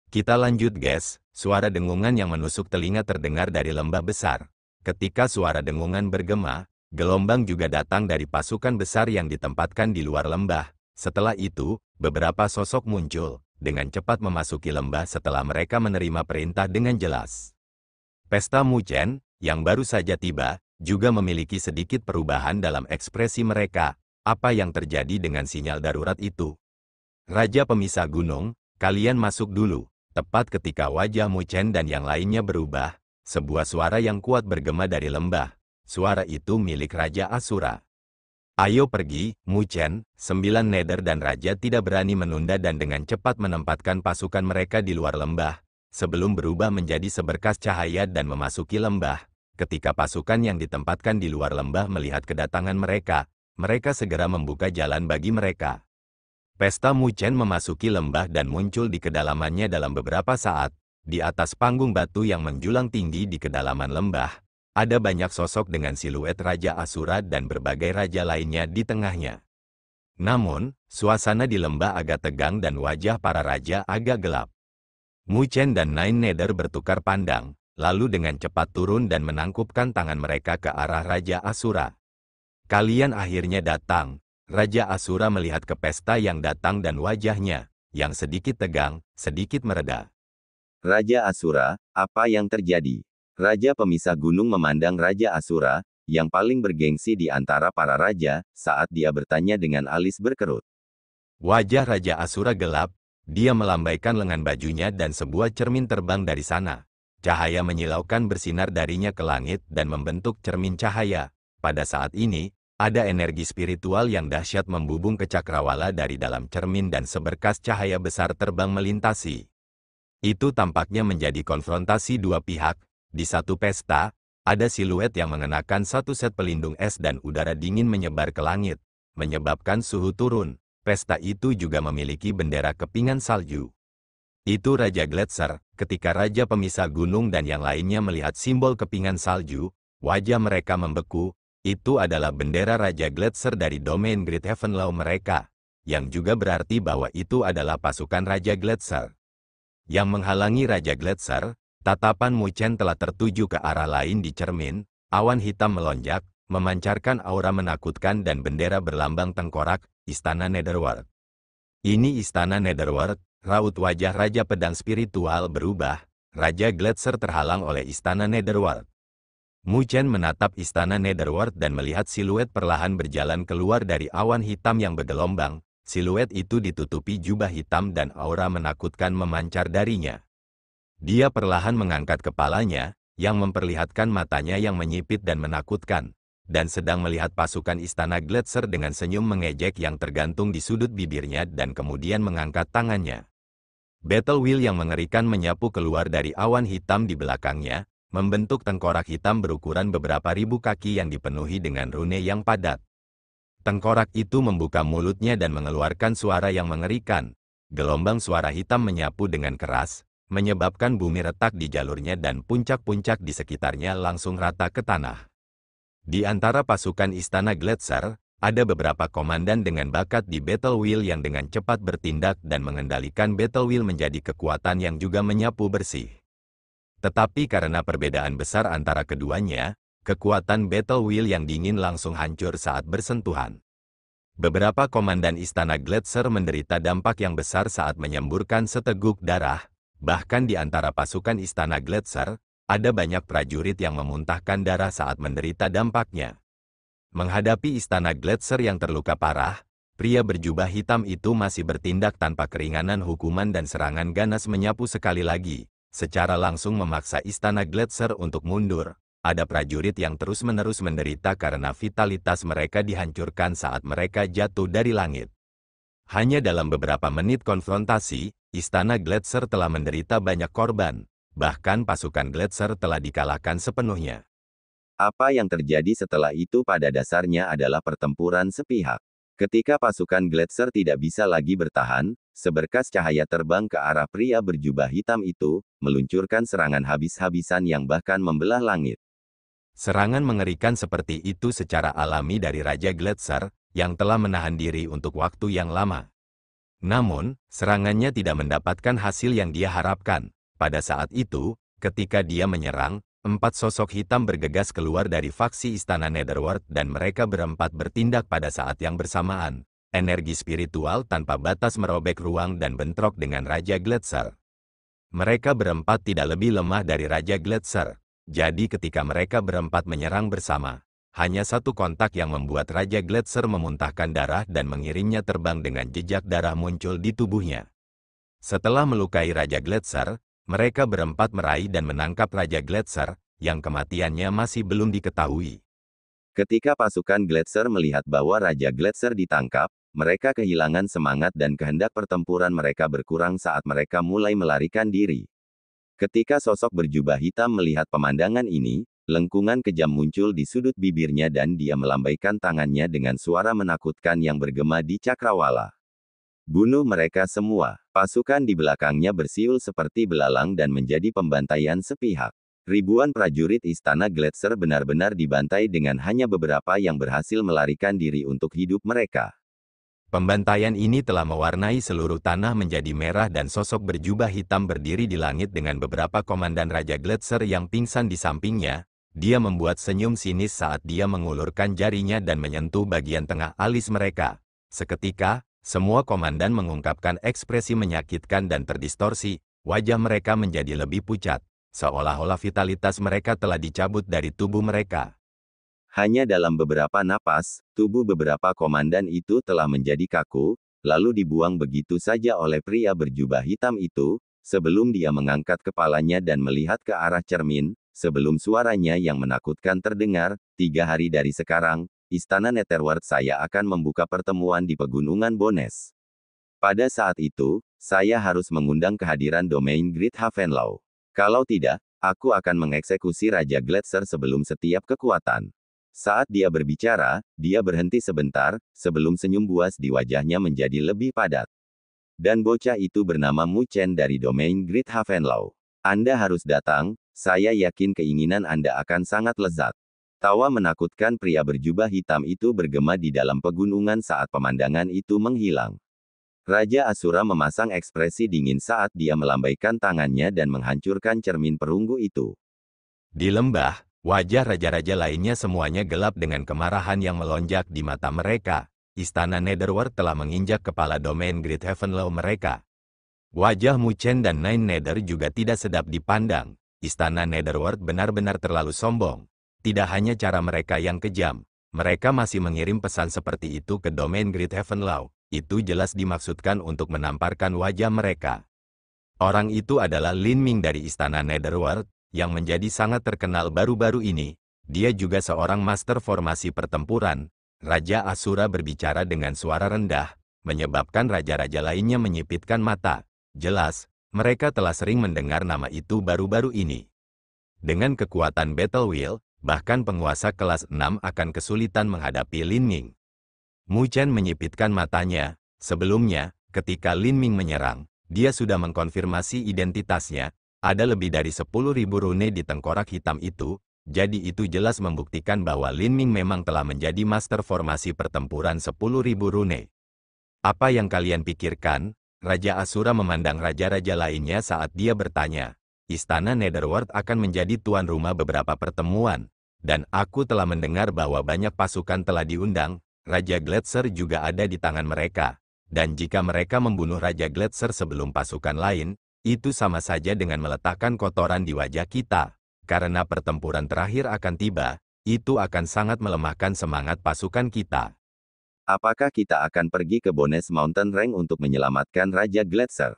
Kita lanjut guys, suara dengungan yang menusuk telinga terdengar dari lembah besar. Ketika suara dengungan bergema, gelombang juga datang dari pasukan besar yang ditempatkan di luar lembah. Setelah itu, beberapa sosok muncul, dengan cepat memasuki lembah setelah mereka menerima perintah dengan jelas. Pesta Muchen, yang baru saja tiba, juga memiliki sedikit perubahan dalam ekspresi mereka. Apa yang terjadi dengan sinyal darurat itu? Raja Pemisah Gunung, kalian masuk dulu. Tepat ketika wajah Muchen dan yang lainnya berubah, sebuah suara yang kuat bergema dari lembah. Suara itu milik Raja Asura. Ayo pergi, Muchen. 9 Nether dan Raja tidak berani menunda dan dengan cepat menempatkan pasukan mereka di luar lembah, sebelum berubah menjadi seberkas cahaya dan memasuki lembah. Ketika pasukan yang ditempatkan di luar lembah melihat kedatangan mereka, mereka segera membuka jalan bagi mereka. Pesta Muchen memasuki lembah dan muncul di kedalamannya dalam beberapa saat. Di atas panggung batu yang menjulang tinggi di kedalaman lembah, ada banyak sosok dengan siluet Raja Asura dan berbagai raja lainnya di tengahnya. Namun, suasana di lembah agak tegang dan wajah para raja agak gelap. Muchen dan Nine Nether bertukar pandang, lalu dengan cepat turun dan menangkupkan tangan mereka ke arah Raja Asura. Kalian akhirnya datang. Raja Asura melihat ke pesta yang datang dan wajahnya, yang sedikit tegang, sedikit mereda. Raja Asura, apa yang terjadi? Raja Pemisah Gunung memandang Raja Asura, yang paling bergengsi di antara para raja, saat dia bertanya dengan alis berkerut. Wajah Raja Asura gelap, dia melambaikan lengan bajunya dan sebuah cermin terbang dari sana. Cahaya menyilaukan bersinar darinya ke langit dan membentuk cermin cahaya. Pada saat ini, ada energi spiritual yang dahsyat membubung ke cakrawala dari dalam cermin dan seberkas cahaya besar terbang melintasi. Itu tampaknya menjadi konfrontasi dua pihak. Di satu pesta, ada siluet yang mengenakan satu set pelindung es dan udara dingin menyebar ke langit, menyebabkan suhu turun. Pesta itu juga memiliki bendera kepingan salju. Itu Raja Gletser. Ketika Raja Pemisah Gunung dan yang lainnya melihat simbol kepingan salju, wajah mereka membeku. Itu adalah bendera Raja Gletser dari domain Great Heaven Law mereka, yang juga berarti bahwa itu adalah pasukan Raja Gletser. Yang menghalangi Raja Gletser, tatapan Muchen telah tertuju ke arah lain di cermin, awan hitam melonjak, memancarkan aura menakutkan dan bendera berlambang tengkorak, Istana Netherworld. Ini Istana Netherworld, raut wajah Raja Pedang Spiritual berubah, Raja Gletser terhalang oleh Istana Netherworld. Muchen menatap Istana Netherworld dan melihat siluet perlahan berjalan keluar dari awan hitam yang bergelombang. Siluet itu ditutupi jubah hitam dan aura menakutkan memancar darinya. Dia perlahan mengangkat kepalanya, yang memperlihatkan matanya yang menyipit dan menakutkan, dan sedang melihat pasukan Istana Gletser dengan senyum mengejek yang tergantung di sudut bibirnya dan kemudian mengangkat tangannya. Battle Wheel yang mengerikan menyapu keluar dari awan hitam di belakangnya, membentuk tengkorak hitam berukuran beberapa ribu kaki yang dipenuhi dengan rune yang padat. Tengkorak itu membuka mulutnya dan mengeluarkan suara yang mengerikan. Gelombang suara hitam menyapu dengan keras, menyebabkan bumi retak di jalurnya dan puncak-puncak di sekitarnya langsung rata ke tanah. Di antara pasukan Istana Gletser, ada beberapa komandan dengan bakat di Battle Wheel yang dengan cepat bertindak dan mengendalikan Battle Wheel menjadi kekuatan yang juga menyapu bersih. Tetapi karena perbedaan besar antara keduanya, kekuatan Battle Wheel yang dingin langsung hancur saat bersentuhan. Beberapa komandan Istana Gletser menderita dampak yang besar saat menyemburkan seteguk darah. Bahkan di antara pasukan Istana Gletser, ada banyak prajurit yang memuntahkan darah saat menderita dampaknya. Menghadapi Istana Gletser yang terluka parah, pria berjubah hitam itu masih bertindak tanpa keringanan. Hukuman dan serangan ganas menyapu sekali lagi, secara langsung memaksa Istana Gletser untuk mundur. Ada prajurit yang terus-menerus menderita karena vitalitas mereka dihancurkan saat mereka jatuh dari langit. Hanya dalam beberapa menit konfrontasi, Istana Gletser telah menderita banyak korban. Bahkan pasukan Gletser telah dikalahkan sepenuhnya. Apa yang terjadi setelah itu pada dasarnya adalah pertempuran sepihak. Ketika pasukan Gletser tidak bisa lagi bertahan, seberkas cahaya terbang ke arah pria berjubah hitam itu, meluncurkan serangan habis-habisan yang bahkan membelah langit. Serangan mengerikan seperti itu secara alami dari Raja Gletser, yang telah menahan diri untuk waktu yang lama. Namun, serangannya tidak mendapatkan hasil yang dia harapkan. Pada saat itu, ketika dia menyerang, 4 sosok hitam bergegas keluar dari faksi Istana Netherworld dan mereka berempat bertindak pada saat yang bersamaan. Energi spiritual tanpa batas merobek ruang dan bentrok dengan Raja Gletser. Mereka berempat tidak lebih lemah dari Raja Gletser. Jadi ketika mereka berempat menyerang bersama, hanya satu kontak yang membuat Raja Gletser memuntahkan darah dan mengirimnya terbang dengan jejak darah muncul di tubuhnya. Setelah melukai Raja Gletser, mereka berempat meraih dan menangkap Raja Gletser, yang kematiannya masih belum diketahui. Ketika pasukan Gletser melihat bahwa Raja Gletser ditangkap, mereka kehilangan semangat dan kehendak pertempuran mereka berkurang saat mereka mulai melarikan diri. Ketika sosok berjubah hitam melihat pemandangan ini, lengkungan kejam muncul di sudut bibirnya dan dia melambaikan tangannya dengan suara menakutkan yang bergema di cakrawala. Bunuh mereka semua. Pasukan di belakangnya bersiul seperti belalang dan menjadi pembantaian sepihak. Ribuan prajurit Istana Gletser benar-benar dibantai dengan hanya beberapa yang berhasil melarikan diri untuk hidup mereka. Pembantaian ini telah mewarnai seluruh tanah menjadi merah dan sosok berjubah hitam berdiri di langit dengan beberapa komandan Raja Gletser yang pingsan di sampingnya. Dia membuat senyum sinis saat dia mengulurkan jarinya dan menyentuh bagian tengah alis mereka. Seketika, semua komandan mengungkapkan ekspresi menyakitkan dan terdistorsi, wajah mereka menjadi lebih pucat, seolah-olah vitalitas mereka telah dicabut dari tubuh mereka. Hanya dalam beberapa napas, tubuh beberapa komandan itu telah menjadi kaku, lalu dibuang begitu saja oleh pria berjubah hitam itu, sebelum dia mengangkat kepalanya dan melihat ke arah cermin, sebelum suaranya yang menakutkan terdengar, 3 hari dari sekarang, Istana Netherworld saya akan membuka pertemuan di Pegunungan Bones. Pada saat itu, saya harus mengundang kehadiran domain Great Havenlow. Kalau tidak, aku akan mengeksekusi Raja Gletser sebelum setiap kekuatan. Saat dia berbicara, dia berhenti sebentar, sebelum senyum buas di wajahnya menjadi lebih padat. Dan bocah itu bernama Mu Chen dari domain Great Havenlow. Anda harus datang, saya yakin keinginan Anda akan sangat lezat. Tawa menakutkan pria berjubah hitam itu bergema di dalam pegunungan saat pemandangan itu menghilang. Raja Asura memasang ekspresi dingin saat dia melambaikan tangannya dan menghancurkan cermin perunggu itu. Di lembah, wajah raja-raja lainnya semuanya gelap dengan kemarahan yang melonjak di mata mereka. Istana Netherworld telah menginjak kepala domain Great Havenlow mereka. Wajah Mu Chen dan Nine Nether juga tidak sedap dipandang. Istana Netherworld benar-benar terlalu sombong. Tidak hanya cara mereka yang kejam, mereka masih mengirim pesan seperti itu ke domain Great Havenlow. Itu jelas dimaksudkan untuk menamparkan wajah mereka. Orang itu adalah Lin Ming dari Istana Netherworld, yang menjadi sangat terkenal baru-baru ini. Dia juga seorang master formasi pertempuran. Raja Asura berbicara dengan suara rendah, menyebabkan raja-raja lainnya menyipitkan mata. Jelas, mereka telah sering mendengar nama itu baru-baru ini. Dengan kekuatan Battle Wheel, bahkan penguasa kelas 6 akan kesulitan menghadapi Lin Ming. Mu Chen menyipitkan matanya. Sebelumnya, ketika Lin Ming menyerang, dia sudah mengkonfirmasi identitasnya. Ada lebih dari 10.000 rune di tengkorak hitam itu, jadi itu jelas membuktikan bahwa Lin Ming memang telah menjadi master formasi pertempuran 10.000 rune. Apa yang kalian pikirkan? Raja Asura memandang raja-raja lainnya saat dia bertanya. Istana Netherworld akan menjadi tuan rumah beberapa pertemuan, dan aku telah mendengar bahwa banyak pasukan telah diundang. Raja Gletser juga ada di tangan mereka, dan jika mereka membunuh Raja Gletser sebelum pasukan lain, itu sama saja dengan meletakkan kotoran di wajah kita. Karena pertempuran terakhir akan tiba, itu akan sangat melemahkan semangat pasukan kita. Apakah kita akan pergi ke Bones Mountain Range untuk menyelamatkan Raja Gletser?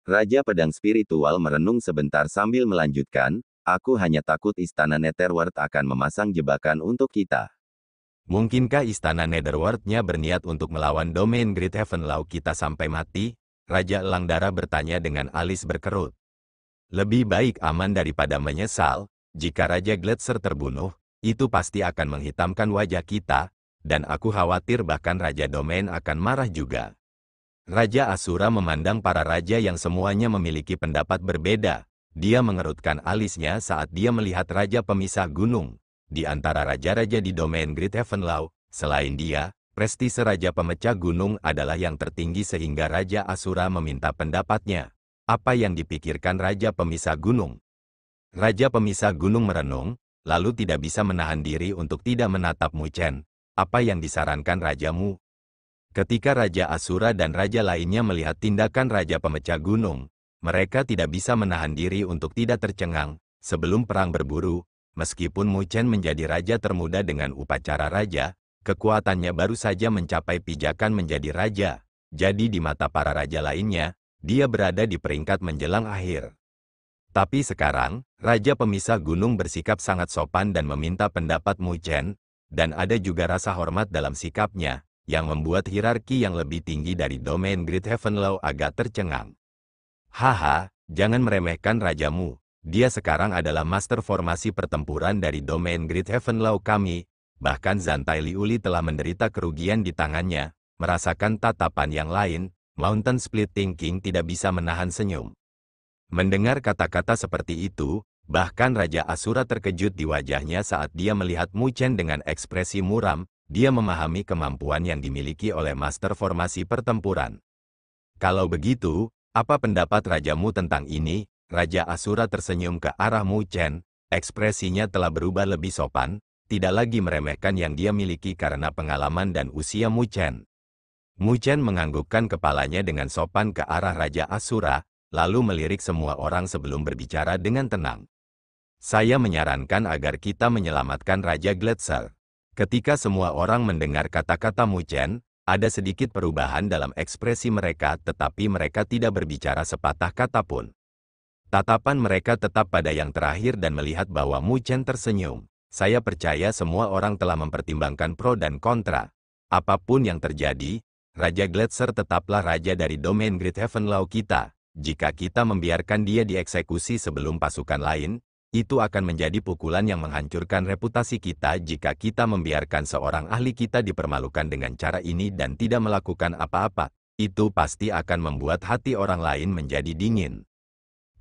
Raja Pedang Spiritual merenung sebentar sambil melanjutkan, aku hanya takut Istana Netherworld akan memasang jebakan untuk kita. Mungkinkah Istana Netherworld-nya berniat untuk melawan domain Great Havenlow kita sampai mati? Raja Elang Darah bertanya dengan alis berkerut. Lebih baik aman daripada menyesal. Jika Raja Gletser terbunuh, itu pasti akan menghitamkan wajah kita, dan aku khawatir bahkan Raja Domain akan marah juga. Raja Asura memandang para raja yang semuanya memiliki pendapat berbeda. Dia mengerutkan alisnya saat dia melihat Raja Pemisah Gunung. Di antara raja-raja di domain Great Havenlow, selain dia, Prestise Raja Pemecah Gunung adalah yang tertinggi sehingga Raja Asura meminta pendapatnya. Apa yang dipikirkan Raja Pemisah Gunung? Raja Pemisah Gunung merenung, lalu tidak bisa menahan diri untuk tidak menatap Mu Chen. Apa yang disarankan rajamu? Ketika Raja Asura dan raja lainnya melihat tindakan Raja Pemecah Gunung, mereka tidak bisa menahan diri untuk tidak tercengang. Sebelum perang berburu, meskipun Mu Chen menjadi raja termuda dengan upacara raja, kekuatannya baru saja mencapai pijakan menjadi raja. Jadi di mata para raja lainnya, dia berada di peringkat menjelang akhir. Tapi sekarang, Raja Pemisah Gunung bersikap sangat sopan dan meminta pendapat Mu Chen, dan ada juga rasa hormat dalam sikapnya, yang membuat hierarki yang lebih tinggi dari domain Great Heaven Law agak tercengang. Haha, jangan meremehkan rajamu. Dia sekarang adalah master formasi pertempuran dari domain Great Heaven Law kami. Bahkan Zantai Liuli telah menderita kerugian di tangannya. Merasakan tatapan yang lain, Mountain Split Thinking tidak bisa menahan senyum. Mendengar kata-kata seperti itu, bahkan Raja Asura terkejut di wajahnya saat dia melihat Mu Chen dengan ekspresi muram. Dia memahami kemampuan yang dimiliki oleh master formasi pertempuran. Kalau begitu, apa pendapat rajamu tentang ini? Raja Asura tersenyum ke arah Mu Chen. Ekspresinya telah berubah lebih sopan. Tidak lagi meremehkan yang dia miliki karena pengalaman dan usia Mu Chen. Mu Chen menganggukkan kepalanya dengan sopan ke arah Raja Asura, lalu melirik semua orang sebelum berbicara dengan tenang. Saya menyarankan agar kita menyelamatkan Raja Gletser. Ketika semua orang mendengar kata-kata Mu Chen, ada sedikit perubahan dalam ekspresi mereka tetapi mereka tidak berbicara sepatah kata pun. Tatapan mereka tetap pada yang terakhir dan melihat bahwa Mu Chen tersenyum. Saya percaya semua orang telah mempertimbangkan pro dan kontra. Apapun yang terjadi, Raja Gletser tetaplah raja dari domain Great Heaven Law kita. Jika kita membiarkan dia dieksekusi sebelum pasukan lain, itu akan menjadi pukulan yang menghancurkan reputasi kita jika kita membiarkan seorang ahli kita dipermalukan dengan cara ini dan tidak melakukan apa-apa. Itu pasti akan membuat hati orang lain menjadi dingin.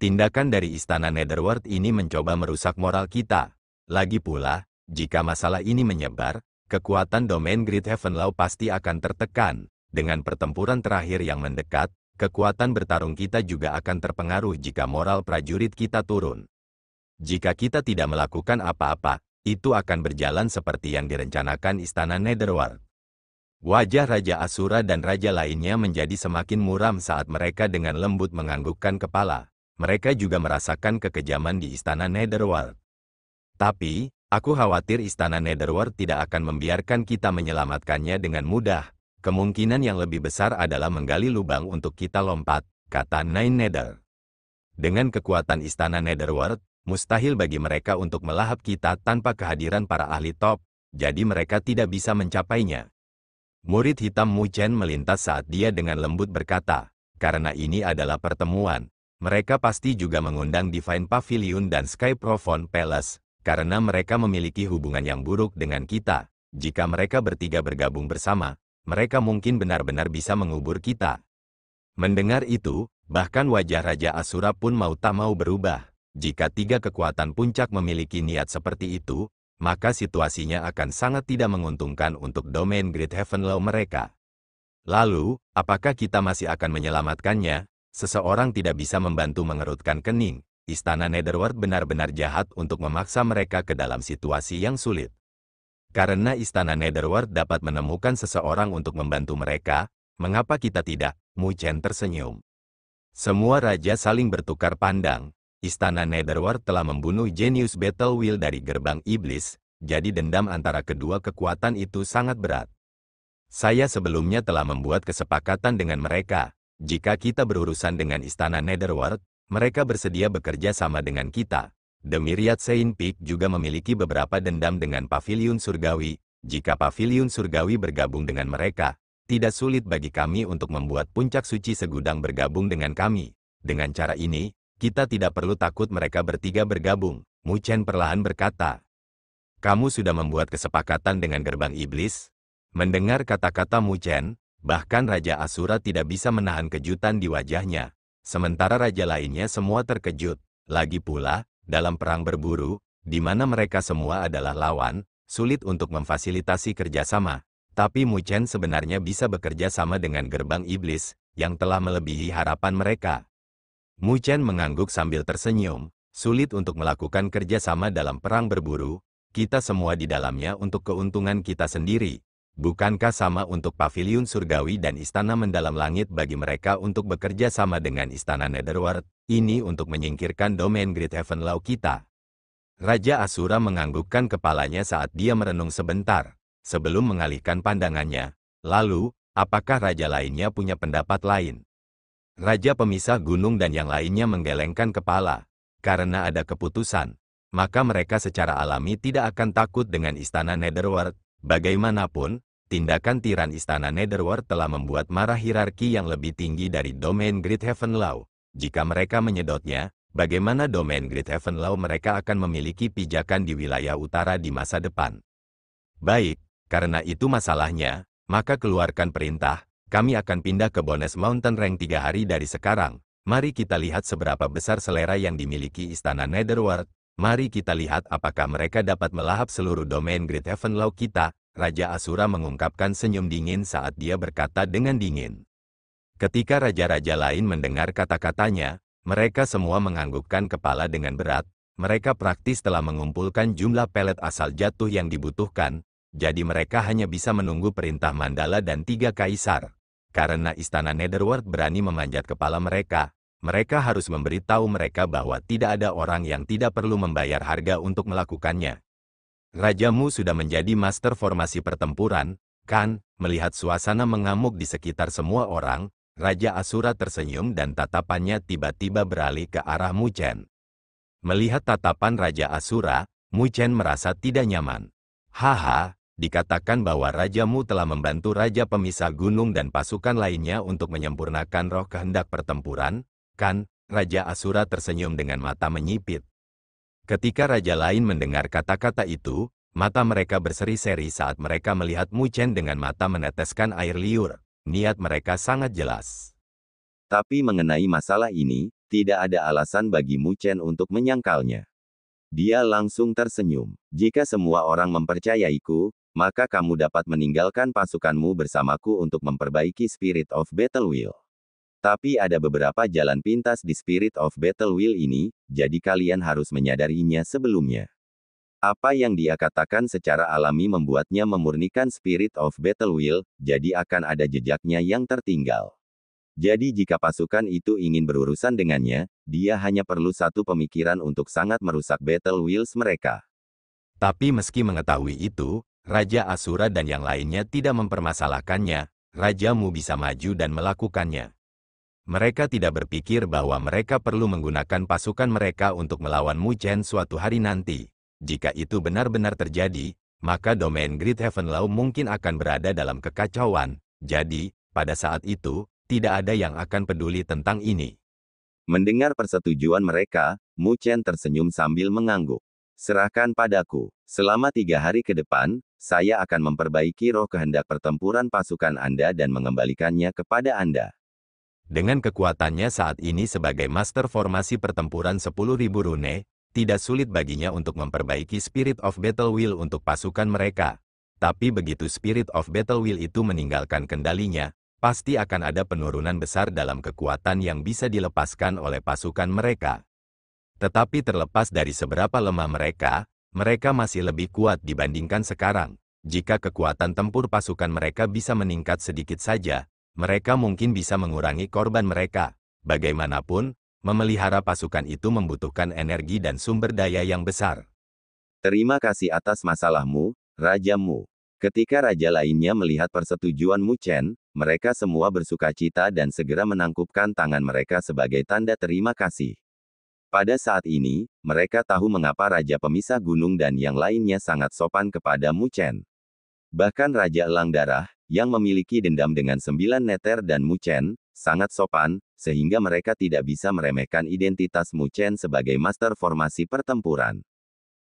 Tindakan dari Istana Netherworld ini mencoba merusak moral kita. Lagi pula, jika masalah ini menyebar, kekuatan domain Great Heaven Law pasti akan tertekan. Dengan pertempuran terakhir yang mendekat, kekuatan bertarung kita juga akan terpengaruh jika moral prajurit kita turun. Jika kita tidak melakukan apa-apa, itu akan berjalan seperti yang direncanakan Istana Netherworld. Wajah Raja Asura dan raja lainnya menjadi semakin muram saat mereka dengan lembut menganggukkan kepala. Mereka juga merasakan kekejaman di Istana Netherworld. Tapi, aku khawatir Istana Netherworld tidak akan membiarkan kita menyelamatkannya dengan mudah. Kemungkinan yang lebih besar adalah menggali lubang untuk kita lompat, kata Nine Nether. Dengan kekuatan Istana Netherworld, mustahil bagi mereka untuk melahap kita tanpa kehadiran para ahli top, jadi mereka tidak bisa mencapainya. Murid hitam Mu Chen melintas saat dia dengan lembut berkata, karena ini adalah pertemuan, mereka pasti juga mengundang Divine Pavilion dan Sky Profound Palace, karena mereka memiliki hubungan yang buruk dengan kita. Jika mereka bertiga bergabung bersama, mereka mungkin benar-benar bisa mengubur kita. Mendengar itu, bahkan wajah Raja Asura pun mau tak mau berubah. Jika tiga kekuatan puncak memiliki niat seperti itu, maka situasinya akan sangat tidak menguntungkan untuk domain Great Heaven Law mereka. Lalu, apakah kita masih akan menyelamatkannya? Seseorang tidak bisa membantu mengerutkan kening. Istana Netherworld benar-benar jahat untuk memaksa mereka ke dalam situasi yang sulit. Karena Istana Netherworld dapat menemukan seseorang untuk membantu mereka, mengapa kita tidak? Mu Chen tersenyum. Semua raja saling bertukar pandang. Istana Netherworld telah membunuh Genius Battle Wheel dari gerbang iblis, jadi dendam antara kedua kekuatan itu sangat berat. Saya sebelumnya telah membuat kesepakatan dengan mereka. Jika kita berurusan dengan Istana Netherworld, mereka bersedia bekerja sama dengan kita. The Myriad Saint Peak juga memiliki beberapa dendam dengan Pavilion Surgawi. Jika Pavilion Surgawi bergabung dengan mereka, tidak sulit bagi kami untuk membuat Puncak Suci Segudang bergabung dengan kami. Dengan cara ini, kita tidak perlu takut mereka bertiga bergabung. Mu Chen perlahan berkata. Kamu sudah membuat kesepakatan dengan gerbang iblis? Mendengar kata-kata Mu Chen, bahkan Raja Asura tidak bisa menahan kejutan di wajahnya. Sementara raja lainnya semua terkejut. Lagi pula, dalam perang berburu, di mana mereka semua adalah lawan, sulit untuk memfasilitasi kerjasama. Tapi Mu Chen sebenarnya bisa bekerja sama dengan gerbang iblis, yang telah melebihi harapan mereka. Mu Chen mengangguk sambil tersenyum, sulit untuk melakukan kerja sama dalam perang berburu, kita semua di dalamnya untuk keuntungan kita sendiri. Bukankah sama untuk paviliun surgawi dan istana mendalam langit bagi mereka untuk bekerja sama dengan istana Netherworld, ini untuk menyingkirkan domain Great Heaven Law kita? Raja Asura menganggukkan kepalanya saat dia merenung sebentar, sebelum mengalihkan pandangannya. Lalu, apakah raja lainnya punya pendapat lain? Raja pemisah gunung dan yang lainnya menggelengkan kepala. Karena ada keputusan, maka mereka secara alami tidak akan takut dengan istana Netherworld. Bagaimanapun, tindakan tiran istana Netherworld telah membuat marah hierarki yang lebih tinggi dari domain Great Heaven Law. Jika mereka menyedotnya, bagaimana domain Great Heaven Law mereka akan memiliki pijakan di wilayah utara di masa depan? Baik, karena itu masalahnya, maka keluarkan perintah, kami akan pindah ke Bones Mountain Rank 3 hari dari sekarang. Mari kita lihat seberapa besar selera yang dimiliki istana Netherworld. Mari kita lihat apakah mereka dapat melahap seluruh domain Great Heaven Law kita. Raja Asura mengungkapkan senyum dingin saat dia berkata dengan dingin. Ketika raja-raja lain mendengar kata-katanya, mereka semua menganggukkan kepala dengan berat. Mereka praktis telah mengumpulkan jumlah pelet asal jatuh yang dibutuhkan. Jadi mereka hanya bisa menunggu perintah Mandala dan 3 kaisar. Karena istana Netherworld berani memanjat kepala mereka, mereka harus memberitahu mereka bahwa tidak ada orang yang tidak perlu membayar harga untuk melakukannya. Rajamu sudah menjadi master formasi pertempuran, kan? Melihat suasana mengamuk di sekitar semua orang, Raja Asura tersenyum dan tatapannya tiba-tiba beralih ke arah Mu Chen. Melihat tatapan Raja Asura, Mu Chen merasa tidak nyaman. Haha. Dikatakan bahwa rajamu telah membantu raja pemisah gunung dan pasukan lainnya untuk menyempurnakan roh kehendak pertempuran, kan? Raja Asura tersenyum dengan mata menyipit. Ketika raja lain mendengar kata-kata itu, mata mereka berseri-seri saat mereka melihat Mu Chen dengan mata meneteskan air liur. Niat mereka sangat jelas. Tapi mengenai masalah ini, tidak ada alasan bagi Mu Chen untuk menyangkalnya. Dia langsung tersenyum. Jika semua orang mempercayaiku, maka kamu dapat meninggalkan pasukanmu bersamaku untuk memperbaiki Spirit of Battle Wheel. Tapi ada beberapa jalan pintas di Spirit of Battle Wheel ini, jadi kalian harus menyadarinya sebelumnya. Apa yang dia katakan secara alami membuatnya memurnikan Spirit of Battle Wheel, jadi akan ada jejaknya yang tertinggal. Jadi jika pasukan itu ingin berurusan dengannya, dia hanya perlu satu pemikiran untuk sangat merusak Battle Wheels mereka. Tapi meski mengetahui itu, Raja Asura dan yang lainnya tidak mempermasalahkannya. Rajamu bisa maju dan melakukannya. Mereka tidak berpikir bahwa mereka perlu menggunakan pasukan mereka untuk melawan Mu Chen suatu hari nanti. Jika itu benar-benar terjadi, maka domain Great Heaven Law mungkin akan berada dalam kekacauan. Jadi, pada saat itu, tidak ada yang akan peduli tentang ini. Mendengar persetujuan mereka, Mu Chen tersenyum sambil mengangguk. Serahkan padaku. Selama 3 hari ke depan, saya akan memperbaiki roh kehendak pertempuran pasukan Anda dan mengembalikannya kepada Anda. Dengan kekuatannya saat ini sebagai master formasi pertempuran 10.000 rune, tidak sulit baginya untuk memperbaiki Spirit of Battle Wheel untuk pasukan mereka. Tapi begitu Spirit of Battle Wheel itu meninggalkan kendalinya, pasti akan ada penurunan besar dalam kekuatan yang bisa dilepaskan oleh pasukan mereka. Tetapi terlepas dari seberapa lemah mereka masih lebih kuat dibandingkan sekarang. Jika kekuatan tempur pasukan mereka bisa meningkat sedikit saja, mereka mungkin bisa mengurangi korban mereka. Bagaimanapun, memelihara pasukan itu membutuhkan energi dan sumber daya yang besar. Terima kasih atas masalahmu, Rajamu. Ketika raja lainnya melihat persetujuan Mu Chen, mereka semua bersukacita dan segera menangkupkan tangan mereka sebagai tanda terima kasih. Pada saat ini, mereka tahu mengapa Raja Pemisah Gunung dan yang lainnya sangat sopan kepada Mu Chen. Bahkan Raja Elang Darah, yang memiliki dendam dengan 9 neter dan Mu Chen, sangat sopan, sehingga mereka tidak bisa meremehkan identitas Mu Chen sebagai master formasi pertempuran.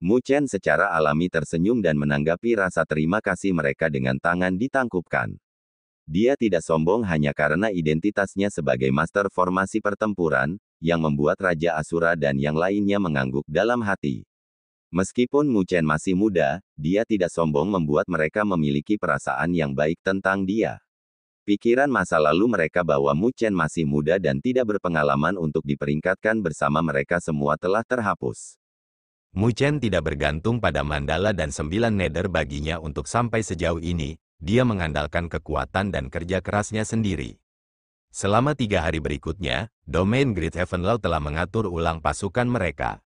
Mu Chen secara alami tersenyum dan menanggapi rasa terima kasih mereka dengan tangan ditangkupkan. Dia tidak sombong hanya karena identitasnya sebagai master formasi pertempuran, yang membuat Raja Asura dan yang lainnya mengangguk dalam hati. Meskipun Mu Chen masih muda, dia tidak sombong membuat mereka memiliki perasaan yang baik tentang dia. Pikiran masa lalu mereka bahwa Mu Chen masih muda dan tidak berpengalaman untuk diperingkatkan bersama mereka semua telah terhapus. Mu Chen tidak bergantung pada Mandala dan 9 nether baginya untuk sampai sejauh ini, dia mengandalkan kekuatan dan kerja kerasnya sendiri. Selama 3 hari berikutnya, domain Great Heaven Law telah mengatur ulang pasukan mereka.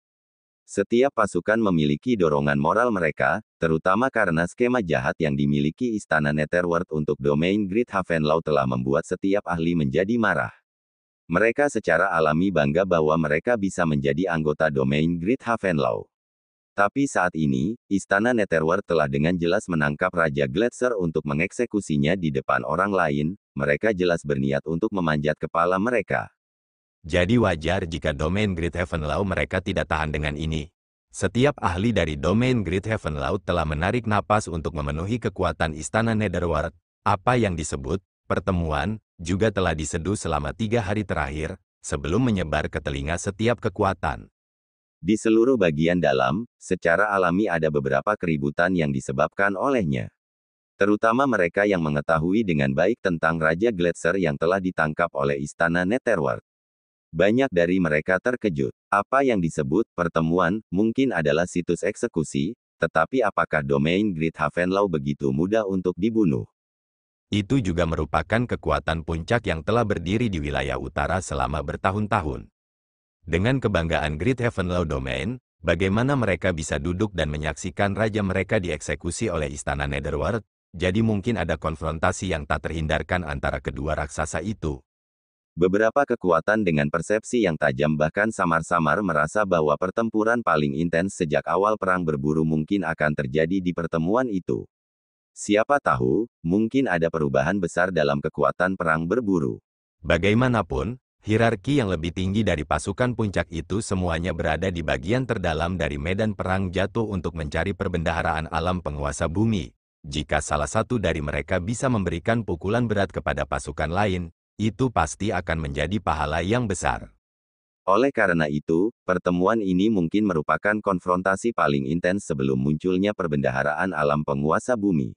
Setiap pasukan memiliki dorongan moral mereka, terutama karena skema jahat yang dimiliki Istana Netherworld untuk domain Great Heaven Law telah membuat setiap ahli menjadi marah. Mereka secara alami bangga bahwa mereka bisa menjadi anggota domain Great Heaven Law. Tapi saat ini, Istana Netherworld telah dengan jelas menangkap Raja Gletser untuk mengeksekusinya di depan orang lain, mereka jelas berniat untuk memanjat kepala mereka. Jadi wajar jika domain Great Heaven Law mereka tidak tahan dengan ini. Setiap ahli dari domain Great Heaven Law telah menarik napas untuk memenuhi kekuatan Istana Netherworld. Apa yang disebut pertemuan juga telah diseduh selama 3 hari terakhir, sebelum menyebar ke telinga setiap kekuatan. Di seluruh bagian dalam, secara alami ada beberapa keributan yang disebabkan olehnya. Terutama mereka yang mengetahui dengan baik tentang Raja Gletser yang telah ditangkap oleh Istana Netherworld. Banyak dari mereka terkejut. Apa yang disebut pertemuan mungkin adalah situs eksekusi, tetapi apakah domain Great Heaven Law begitu mudah untuk dibunuh? Itu juga merupakan kekuatan puncak yang telah berdiri di wilayah utara selama bertahun-tahun. Dengan kebanggaan Great Heaven Law Domain, bagaimana mereka bisa duduk dan menyaksikan raja mereka dieksekusi oleh Istana Netherworld? Jadi mungkin ada konfrontasi yang tak terhindarkan antara kedua raksasa itu. Beberapa kekuatan dengan persepsi yang tajam bahkan samar-samar merasa bahwa pertempuran paling intens sejak awal perang berburu mungkin akan terjadi di pertemuan itu. Siapa tahu, mungkin ada perubahan besar dalam kekuatan perang berburu. Bagaimanapun, hierarki yang lebih tinggi dari pasukan puncak itu semuanya berada di bagian terdalam dari medan perang jatuh untuk mencari perbendaharaan alam penguasa bumi. Jika salah satu dari mereka bisa memberikan pukulan berat kepada pasukan lain, itu pasti akan menjadi pahala yang besar. Oleh karena itu, pertemuan ini mungkin merupakan konfrontasi paling intens sebelum munculnya perbendaharaan alam penguasa bumi.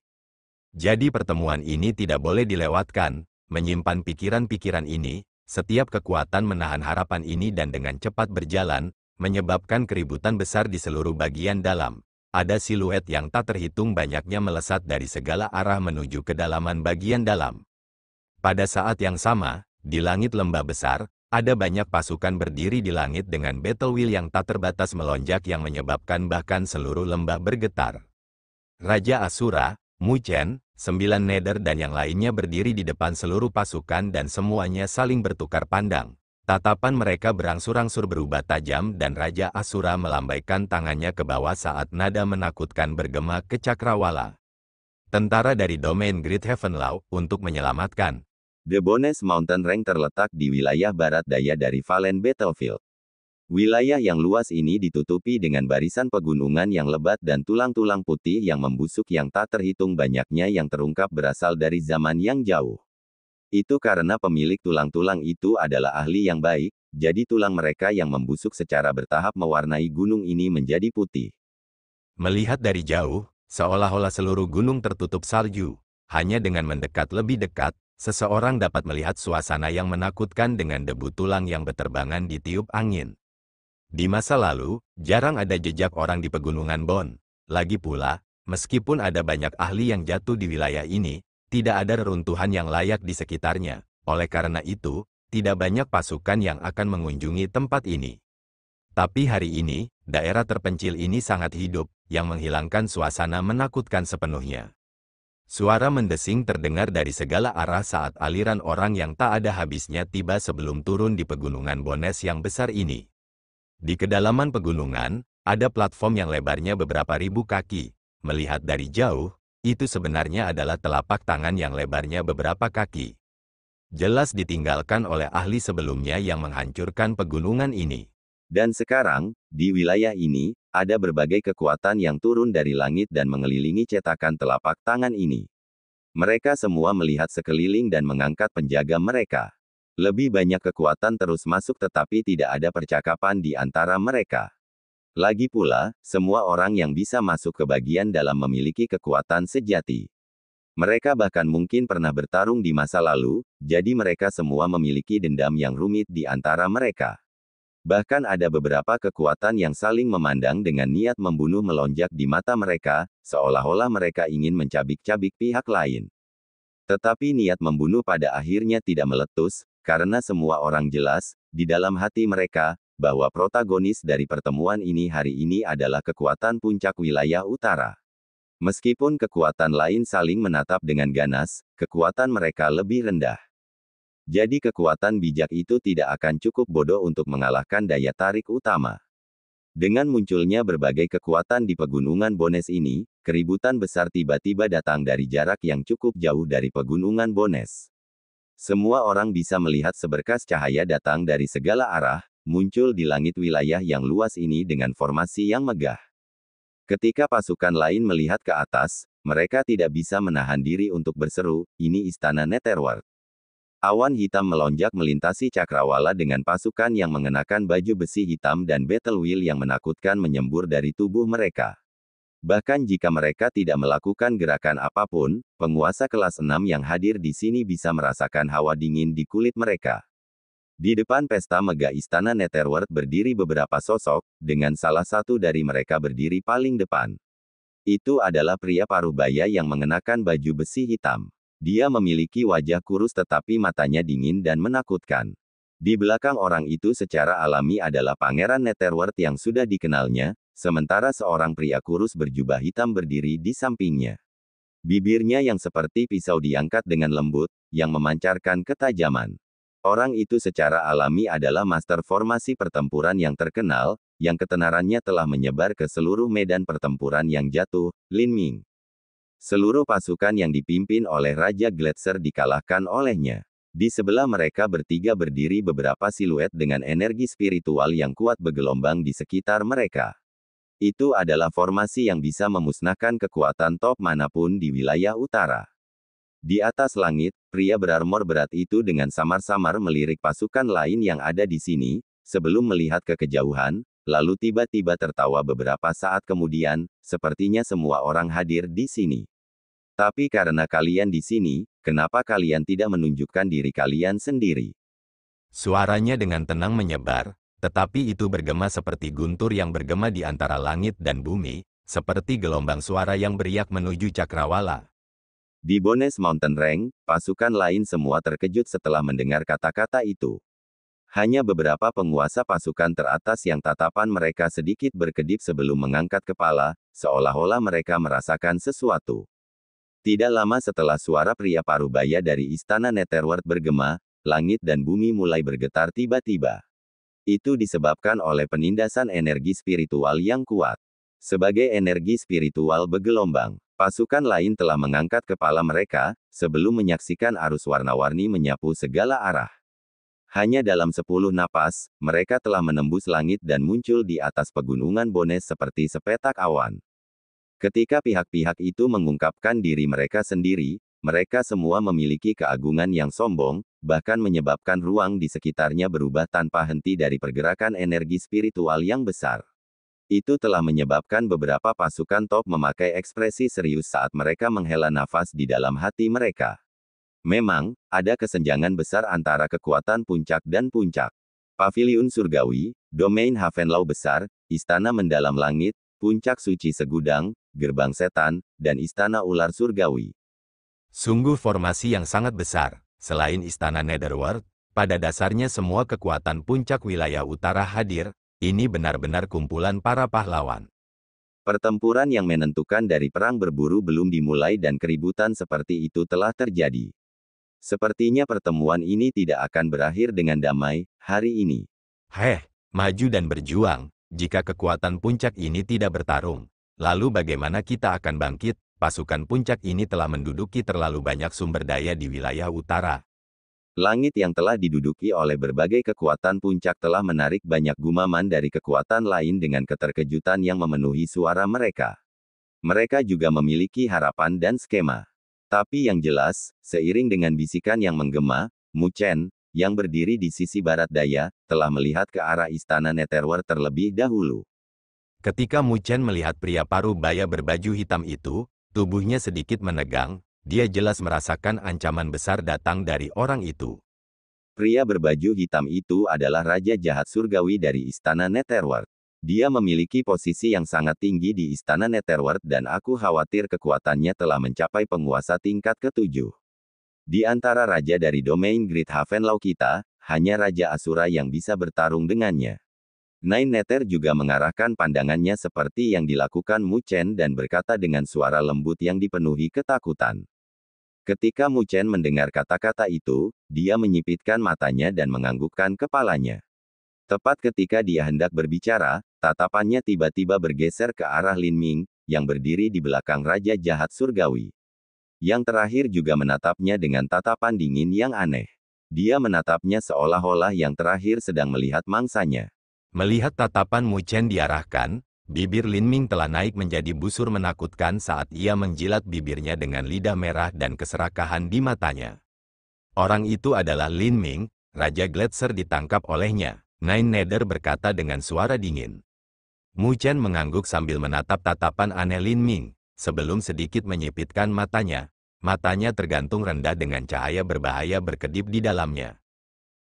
Jadi pertemuan ini tidak boleh dilewatkan. Menyimpan pikiran-pikiran ini, setiap kekuatan menahan harapan ini dan dengan cepat berjalan, menyebabkan keributan besar di seluruh bagian dalam. Ada siluet yang tak terhitung banyaknya melesat dari segala arah menuju kedalaman bagian dalam. Pada saat yang sama, di langit lembah besar, ada banyak pasukan berdiri di langit dengan battle wheel yang tak terbatas melonjak yang menyebabkan bahkan seluruh lembah bergetar. Raja Asura, Mu Chen, 9 nether dan yang lainnya berdiri di depan seluruh pasukan dan semuanya saling bertukar pandang. Tatapan mereka berangsur-angsur berubah tajam dan Raja Asura melambaikan tangannya ke bawah saat nada menakutkan bergema ke cakrawala. Tentara dari domain Great Heaven Law untuk menyelamatkan. The Bones Mountain Range terletak di wilayah barat daya dari Valen Battlefield. Wilayah yang luas ini ditutupi dengan barisan pegunungan yang lebat dan tulang-tulang putih yang membusuk yang tak terhitung banyaknya yang terungkap berasal dari zaman yang jauh. Itu karena pemilik tulang-tulang itu adalah ahli yang baik, jadi tulang mereka yang membusuk secara bertahap mewarnai gunung ini menjadi putih. Melihat dari jauh, seolah-olah seluruh gunung tertutup salju. Hanya dengan mendekat lebih dekat, seseorang dapat melihat suasana yang menakutkan dengan debu tulang yang berterbangan di tiup angin. Di masa lalu, jarang ada jejak orang di pegunungan Bon. Lagi pula, meskipun ada banyak ahli yang jatuh di wilayah ini, tidak ada reruntuhan yang layak di sekitarnya. Oleh karena itu, tidak banyak pasukan yang akan mengunjungi tempat ini. Tapi hari ini, daerah terpencil ini sangat hidup, yang menghilangkan suasana menakutkan sepenuhnya. Suara mendesing terdengar dari segala arah saat aliran orang yang tak ada habisnya tiba sebelum turun di pegunungan Bones yang besar ini. Di kedalaman pegunungan, ada platform yang lebarnya beberapa ribu kaki. Melihat dari jauh, itu sebenarnya adalah telapak tangan yang lebarnya beberapa kaki. Jelas ditinggalkan oleh ahli sebelumnya yang menghancurkan pegunungan ini. Dan sekarang, di wilayah ini, ada berbagai kekuatan yang turun dari langit dan mengelilingi cetakan telapak tangan ini. Mereka semua melihat sekeliling dan mengangkat penjaga mereka. Lebih banyak kekuatan terus masuk tetapi tidak ada percakapan di antara mereka. Lagi pula, semua orang yang bisa masuk ke bagian dalam memiliki kekuatan sejati. Mereka bahkan mungkin pernah bertarung di masa lalu, jadi mereka semua memiliki dendam yang rumit di antara mereka. Bahkan ada beberapa kekuatan yang saling memandang dengan niat membunuh melonjak di mata mereka, seolah-olah mereka ingin mencabik-cabik pihak lain. Tetapi niat membunuh pada akhirnya tidak meletus, karena semua orang jelas, di dalam hati mereka, bahwa protagonis dari pertemuan ini hari ini adalah kekuatan puncak wilayah utara. Meskipun kekuatan lain saling menatap dengan ganas, kekuatan mereka lebih rendah. Jadi kekuatan bijak itu tidak akan cukup bodoh untuk mengalahkan daya tarik utama. Dengan munculnya berbagai kekuatan di pegunungan Bones ini, keributan besar tiba-tiba datang dari jarak yang cukup jauh dari pegunungan Bones. Semua orang bisa melihat seberkas cahaya datang dari segala arah, muncul di langit wilayah yang luas ini dengan formasi yang megah. Ketika pasukan lain melihat ke atas, mereka tidak bisa menahan diri untuk berseru, ini istana Netherworld. Awan hitam melonjak melintasi cakrawala dengan pasukan yang mengenakan baju besi hitam dan battle wheel yang menakutkan menyembur dari tubuh mereka. Bahkan jika mereka tidak melakukan gerakan apapun, penguasa kelas 6 yang hadir di sini bisa merasakan hawa dingin di kulit mereka. Di depan pesta megah istana Netherworld berdiri beberapa sosok, dengan salah satu dari mereka berdiri paling depan. Itu adalah pria parubaya yang mengenakan baju besi hitam. Dia memiliki wajah kurus tetapi matanya dingin dan menakutkan. Di belakang orang itu secara alami adalah Pangeran Netherworld yang sudah dikenalnya, sementara seorang pria kurus berjubah hitam berdiri di sampingnya. Bibirnya yang seperti pisau diangkat dengan lembut, yang memancarkan ketajaman. Orang itu secara alami adalah master formasi pertempuran yang terkenal, yang ketenarannya telah menyebar ke seluruh medan pertempuran yang jatuh, Lin Ming. Seluruh pasukan yang dipimpin oleh Raja Gletser dikalahkan olehnya. Di sebelah mereka bertiga berdiri beberapa siluet dengan energi spiritual yang kuat bergelombang di sekitar mereka. Itu adalah formasi yang bisa memusnahkan kekuatan top manapun di wilayah utara. Di atas langit, pria berarmor berat itu dengan samar-samar melirik pasukan lain yang ada di sini, sebelum melihat ke kejauhan, lalu tiba-tiba tertawa beberapa saat kemudian, sepertinya semua orang hadir di sini. Tapi karena kalian di sini, kenapa kalian tidak menunjukkan diri kalian sendiri? Suaranya dengan tenang menyebar, tetapi itu bergema seperti guntur yang bergema di antara langit dan bumi, seperti gelombang suara yang beriak menuju cakrawala. Di Bones Mountain Range, pasukan lain semua terkejut setelah mendengar kata-kata itu. Hanya beberapa penguasa pasukan teratas yang tatapan mereka sedikit berkedip sebelum mengangkat kepala, seolah-olah mereka merasakan sesuatu. Tidak lama setelah suara pria parubaya dari istana Netherworld bergema, langit dan bumi mulai bergetar tiba-tiba. Itu disebabkan oleh penindasan energi spiritual yang kuat. Sebagai energi spiritual bergelombang, pasukan lain telah mengangkat kepala mereka, sebelum menyaksikan arus warna-warni menyapu segala arah. Hanya dalam 10 napas, mereka telah menembus langit dan muncul di atas pegunungan Bones seperti sepetak awan. Ketika pihak-pihak itu mengungkapkan diri mereka sendiri, mereka semua memiliki keagungan yang sombong, bahkan menyebabkan ruang di sekitarnya berubah tanpa henti dari pergerakan energi spiritual yang besar. Itu telah menyebabkan beberapa pasukan top memakai ekspresi serius saat mereka menghela nafas di dalam hati mereka. Memang, ada kesenjangan besar antara kekuatan puncak dan puncak. Paviliun Surgawi, Domain Havenlau Besar, Istana Mendalam Langit, Puncak Suci Segudang, Gerbang Setan, dan Istana Ular Surgawi. Sungguh formasi yang sangat besar. Selain Istana Netherworld, pada dasarnya semua kekuatan puncak wilayah utara hadir. Ini benar-benar kumpulan para pahlawan. Pertempuran yang menentukan dari perang berburu belum dimulai dan keributan seperti itu telah terjadi. Sepertinya pertemuan ini tidak akan berakhir dengan damai, hari ini. Maju dan berjuang. Jika kekuatan puncak ini tidak bertarung, lalu bagaimana kita akan bangkit? Pasukan puncak ini telah menduduki terlalu banyak sumber daya di wilayah utara. Langit yang telah diduduki oleh berbagai kekuatan puncak telah menarik banyak gumaman dari kekuatan lain dengan keterkejutan yang memenuhi suara mereka. Mereka juga memiliki harapan dan skema. Tapi yang jelas, seiring dengan bisikan yang menggema, Mu Chen, yang berdiri di sisi barat daya, telah melihat ke arah istana Netherworld terlebih dahulu. Ketika Mu Chen melihat pria paruh baya berbaju hitam itu, tubuhnya sedikit menegang, dia jelas merasakan ancaman besar datang dari orang itu. Pria berbaju hitam itu adalah Raja Jahat Surgawi dari Istana Netherworld. Dia memiliki posisi yang sangat tinggi di Istana Netherworld dan aku khawatir kekuatannya telah mencapai penguasa tingkat ke-7. Di antara raja dari domain Great Havenlaw kita, hanya Raja Asura yang bisa bertarung dengannya. Nine Nether juga mengarahkan pandangannya seperti yang dilakukan Mu Chen dan berkata dengan suara lembut yang dipenuhi ketakutan. Ketika Mu Chen mendengar kata-kata itu, dia menyipitkan matanya dan menganggukkan kepalanya. Tepat ketika dia hendak berbicara, tatapannya tiba-tiba bergeser ke arah Lin Ming, yang berdiri di belakang Raja Jahat Surgawi. Yang terakhir juga menatapnya dengan tatapan dingin yang aneh. Dia menatapnya seolah-olah yang terakhir sedang melihat mangsanya. Melihat tatapan Mu Chen diarahkan, bibir Lin Ming telah naik menjadi busur menakutkan saat ia menjilat bibirnya dengan lidah merah dan keserakahan di matanya. Orang itu adalah Lin Ming, Raja Gletser ditangkap olehnya. Nine Nether berkata dengan suara dingin. Mu Chen mengangguk sambil menatap tatapan aneh Lin Ming, sebelum sedikit menyipitkan matanya. Matanya tergantung rendah dengan cahaya berbahaya berkedip di dalamnya.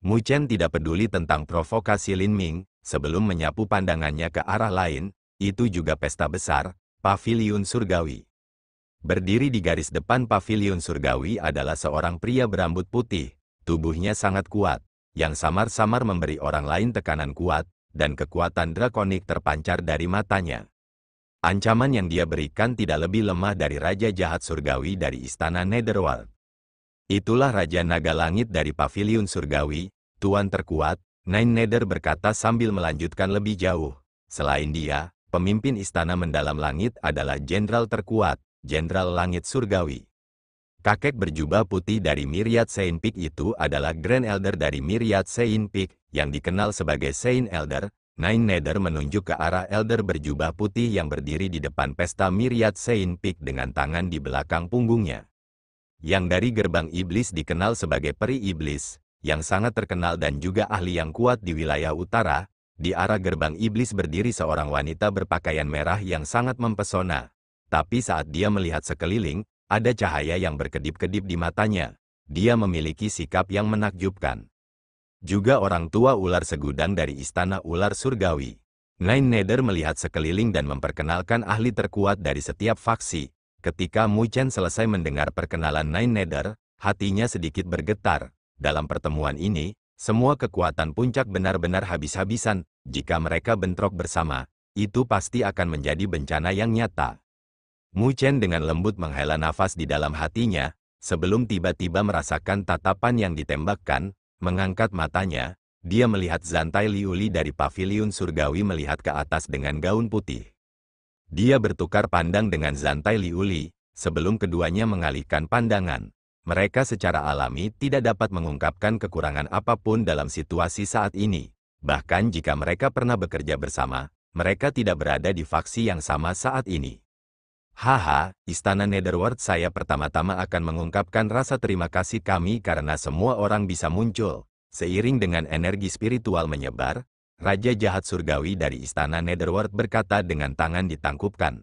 Mu Chen tidak peduli tentang provokasi Lin Ming, sebelum menyapu pandangannya ke arah lain, itu juga pesta besar, Paviliun Surgawi. Berdiri di garis depan Paviliun Surgawi adalah seorang pria berambut putih, tubuhnya sangat kuat, yang samar-samar memberi orang lain tekanan kuat, dan kekuatan drakonik terpancar dari matanya. Ancaman yang dia berikan tidak lebih lemah dari Raja Jahat Surgawi dari Istana Netherworld. Itulah Raja Naga Langit dari Paviliun Surgawi, Tuan terkuat, Nine Nether berkata sambil melanjutkan lebih jauh. Selain dia, pemimpin Istana Mendalam Langit adalah Jenderal terkuat, Jenderal Langit Surgawi. Kakek berjubah putih dari Myriad Saint Peak itu adalah Grand Elder dari Myriad Saint Peak, yang dikenal sebagai Saint Elder. Nine Nether menunjuk ke arah Elder berjubah putih yang berdiri di depan pesta Myriad Saint Peak dengan tangan di belakang punggungnya. Yang dari gerbang iblis dikenal sebagai Peri Iblis, yang sangat terkenal dan juga ahli yang kuat di wilayah utara. Di arah gerbang iblis berdiri seorang wanita berpakaian merah yang sangat mempesona. Tapi saat dia melihat sekeliling, ada cahaya yang berkedip-kedip di matanya. Dia memiliki sikap yang menakjubkan. Juga orang tua ular segudang dari Istana Ular Surgawi. Nine Nether melihat sekeliling dan memperkenalkan ahli terkuat dari setiap faksi. Ketika Mu Chen selesai mendengar perkenalan Nine Nether, hatinya sedikit bergetar. Dalam pertemuan ini, semua kekuatan puncak benar-benar habis-habisan. Jika mereka bentrok bersama, itu pasti akan menjadi bencana yang nyata. Mu Chen dengan lembut menghela nafas di dalam hatinya, sebelum tiba-tiba merasakan tatapan yang ditembakkan, mengangkat matanya, dia melihat Zantai Liuli dari Paviliun Surgawi melihat ke atas dengan gaun putih. Dia bertukar pandang dengan Zantai Liuli, sebelum keduanya mengalihkan pandangan. Mereka secara alami tidak dapat mengungkapkan kekurangan apapun dalam situasi saat ini. Bahkan jika mereka pernah bekerja bersama, mereka tidak berada di faksi yang sama saat ini. Haha, Istana Netherworld saya pertama-tama akan mengungkapkan rasa terima kasih kami karena semua orang bisa muncul. Seiring dengan energi spiritual menyebar, Raja Jahat Surgawi dari Istana Netherworld berkata dengan tangan ditangkupkan.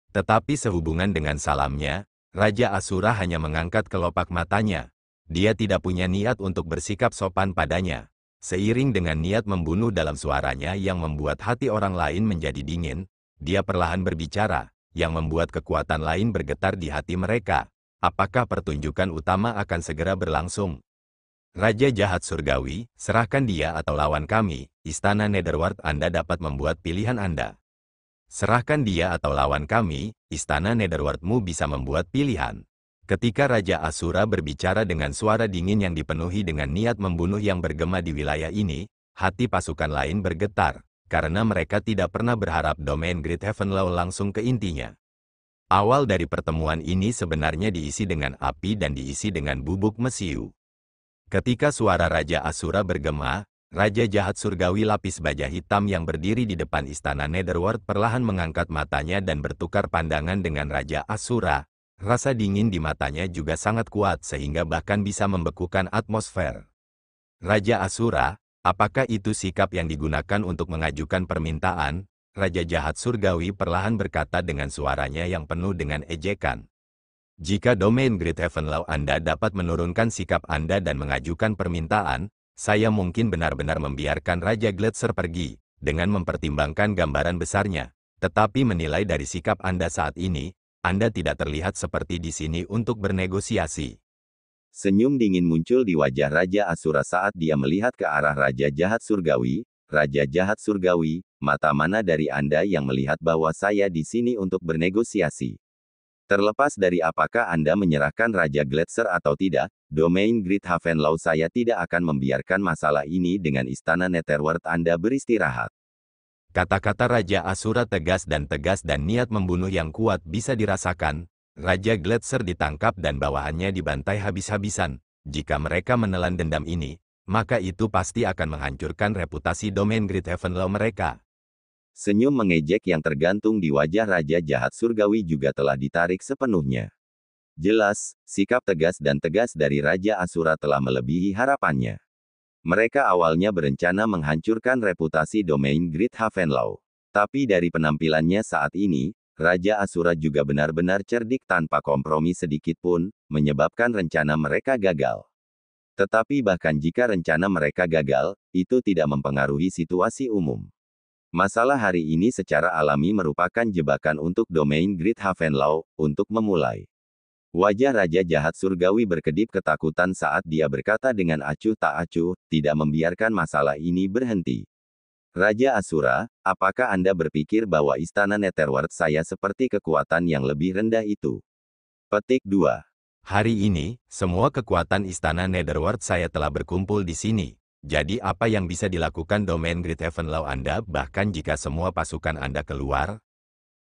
Tetapi sehubungan dengan salamnya, Raja Asura hanya mengangkat kelopak matanya. Dia tidak punya niat untuk bersikap sopan padanya. Seiring dengan niat membunuh dalam suaranya yang membuat hati orang lain menjadi dingin, dia perlahan berbicara, yang membuat kekuatan lain bergetar di hati mereka. Apakah pertunjukan utama akan segera berlangsung? Raja Jahat Surgawi, serahkan dia atau lawan kami. Istana Netherworld Anda dapat membuat pilihan Anda. Serahkan dia atau lawan kami, Istana Netherworldmu bisa membuat pilihan. Ketika Raja Asura berbicara dengan suara dingin yang dipenuhi dengan niat membunuh yang bergema di wilayah ini, hati pasukan lain bergetar. Karena mereka tidak pernah berharap domain Great Havenlaw langsung ke intinya. Awal dari pertemuan ini sebenarnya diisi dengan api dan diisi dengan bubuk mesiu. Ketika suara Raja Asura bergema, Raja Jahat Surgawi lapis baja hitam yang berdiri di depan Istana Netherworld perlahan mengangkat matanya dan bertukar pandangan dengan Raja Asura. Rasa dingin di matanya juga sangat kuat sehingga bahkan bisa membekukan atmosfer. Raja Asura, apakah itu sikap yang digunakan untuk mengajukan permintaan? Raja Jahat Surgawi perlahan berkata dengan suaranya yang penuh dengan ejekan. Jika domain Great Heaven Law Anda dapat menurunkan sikap Anda dan mengajukan permintaan, saya mungkin benar-benar membiarkan Raja Gletser pergi, dengan mempertimbangkan gambaran besarnya. Tetapi menilai dari sikap Anda saat ini, Anda tidak terlihat seperti di sini untuk bernegosiasi. Senyum dingin muncul di wajah Raja Asura saat dia melihat ke arah Raja Jahat Surgawi. Raja Jahat Surgawi, mata mana dari Anda yang melihat bahwa saya di sini untuk bernegosiasi? Terlepas dari apakah Anda menyerahkan Raja Gletser atau tidak, domain Great Haven Law saya tidak akan membiarkan masalah ini dengan Istana Netherworld Anda beristirahat. Kata-kata Raja Asura tegas dan niat membunuh yang kuat bisa dirasakan. Raja Gletser ditangkap dan bawahannya dibantai habis-habisan. Jika mereka menelan dendam ini, maka itu pasti akan menghancurkan reputasi domain Great Heaven Law mereka. Senyum mengejek yang tergantung di wajah Raja Jahat Surgawi juga telah ditarik sepenuhnya. Jelas, sikap tegas dari Raja Asura telah melebihi harapannya. Mereka awalnya berencana menghancurkan reputasi domain Great Haven Law. Tapi dari penampilannya saat ini, Raja Asura juga benar-benar cerdik tanpa kompromi sedikit pun, menyebabkan rencana mereka gagal. Tetapi bahkan jika rencana mereka gagal, itu tidak mempengaruhi situasi umum. Masalah hari ini secara alami merupakan jebakan untuk domain Great Haven Law, untuk memulai. Wajah Raja Jahat Surgawi berkedip ketakutan saat dia berkata dengan acuh tak acuh, tidak membiarkan masalah ini berhenti. Raja Asura, apakah Anda berpikir bahwa Istana Netherworld saya seperti kekuatan yang lebih rendah itu? Petik 2. Hari ini, semua kekuatan Istana Netherworld saya telah berkumpul di sini. Jadi apa yang bisa dilakukan domain Great Heaven Law Anda bahkan jika semua pasukan Anda keluar?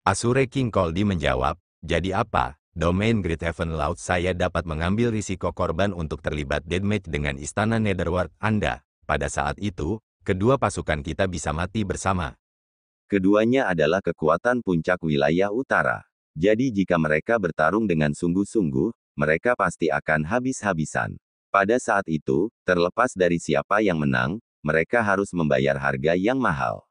Asure King Koldi menjawab, jadi apa? Domain Great Heaven Law saya dapat mengambil risiko korban untuk terlibat deathmatch dengan Istana Netherworld Anda. Pada saat itu, kedua pasukan kita bisa mati bersama. Keduanya adalah kekuatan puncak wilayah utara. Jadi jika mereka bertarung dengan sungguh-sungguh, mereka pasti akan habis-habisan. Pada saat itu, terlepas dari siapa yang menang, mereka harus membayar harga yang mahal.